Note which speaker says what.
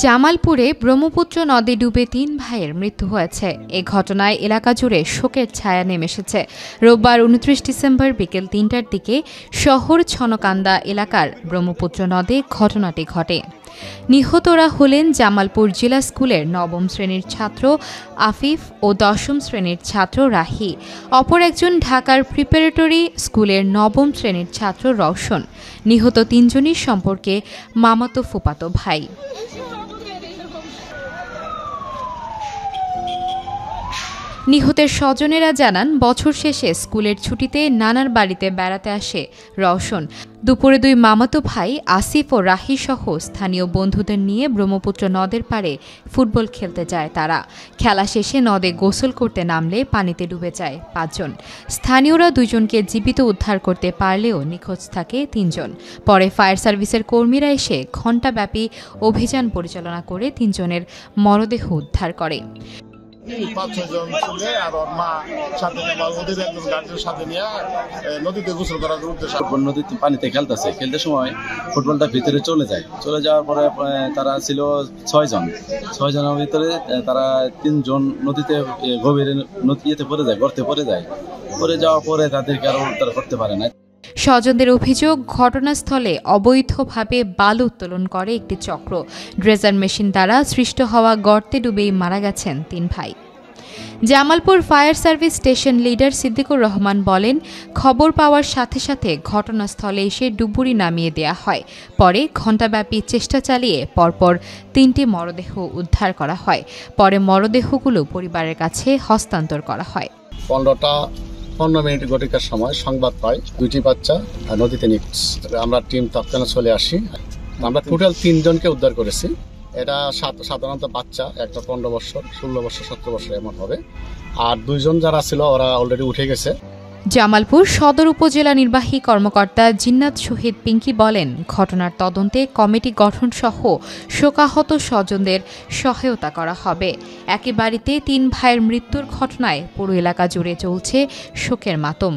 Speaker 1: জামালপুরে ব্রহ্মপুত্র নদে ডুবে ৩ ভাইয়ের মৃত্যু হয়েছে। এ ঘটনায় এলাকা জুড়ে শোকের ছায়া নেমে এসেছে। রোববার ২৯ ডিসেম্বর বিকেল ৩টার দিকে শহর ছনকান্দা এলাকার ব্রহ্মপুত্র নদে ঘটনাটি ঘটে। নিহতরা হলেন জামালপুর জিলা স্কুলের নবম শ্রেণীর ছাত্র আফিফ ও দশম শ্রেণীর ছাত্র রাহি। অপর একজন ঢাকার প্রিপারেটরি স্কুলের নবম শ্রেণীর ছাত্র রওশন। নিহত ৩ জনই সম্পর্কে মামাতো ফুফাতো ভাই। নিহতের স্বজনেরা জানান, বছর শেষে স্কুলের ছুটিতে নানার বাড়িতে বেড়াতে আসে রওশন। দুপুরে ২ মামাতো ভাই আসিফ ও রাহি সহ স্থানীয় বন্ধুদের নিয়ে ব্রহ্মপুত্র নদের পাড়ে ফুটবল খেলতে যায় তারা। খেলা শেষে নদে গোসল করতে নামলে পানিতে ডুবে যায় ৫ জন। স্থানীয়রা ২ জনকে জীবিত উদ্ধার করতে পারলেও নিখোঁজ থাকে ৩ জন। পরে ফায়ার সার্ভিসের কর্মীরা এসে ঘণ্টাব্যাপী অভিযান পরিচালনা করে ৩ জনের মরদেহ উদ্ধার করে।
Speaker 2: ৫-৬ জন ছেলে আর ওর মা সাথে ওদের একজন গার্জেনের সাথে নিয়ে নদীতে গোসল করার উদ্দেশ্যে
Speaker 3: নদীতে পানিতে খেলতে সময় ফুটবলটা ভিতরে চলে যাওয়ার পরে তারা ছিল ৬ জন। ৬ জনের ভিতরে তারা ৩ জন নদীতে গভীরে নদীতে গর্তে পড়ে যায়। পড়ে যাওয়ার পরে তাদেরকে আরো উদ্ধার করতে পারে না।
Speaker 1: স্বজনদের অভিযোগ, ঘটনাস্থলে অবৈধভাবে বালু উত্তোলন করে একটি চক্র। ড্রেজার মেশিন দ্বারা সৃষ্ট হওয়া গর্তে ডুবেই মারা গেছেন ৩ ভাই। Jamalpur fire service station leader Siddiqur Rahman বলেন, খবর পাওয়ার সাথে সাথে ঘটনাস্থলে এসে ডুবুরি নামিয়ে দেয়া হয়। পরে ঘণ্টাব্যাপী চেষ্টা চালিয়ে পরপর ৩টি মরদেহ উদ্ধার করা হয়। পরে মরদেহগুলো পরিবারের কাছে হস্তান্তর করা হয়।
Speaker 2: 15 মিনিট ঘটিকার সময় সংবাদ পাই 2টি বাচ্চা নদীতে নিখোঁজ। আমরা টিম তৎক্ষণাৎ চলে আসি। আমরা টোটাল ৩ জনকে উদ্ধার করেছি। এটা সাধারণত বাচ্চা, একটা 15 বছর, 16 বছর, 17 বছর এমন হবে। আর 2 জন যারা ছিল ওরা অলরেডি উঠে গেছে।
Speaker 1: জামালপুর সদর উপজেলা নির্বাহী কর্মকর্তা জিন্নাত শহীদ পিঙ্কি বলেন, ঘটনার তদন্তে কমিটি গঠন সহ শোকাহত স্বজনদের সহায়তা করা হবে। একই বাড়িতে ৩ ভাইয়ের মৃত্যুর ঘটনায় পুরো এলাকা জুড়ে চলছে শোকের মাতম।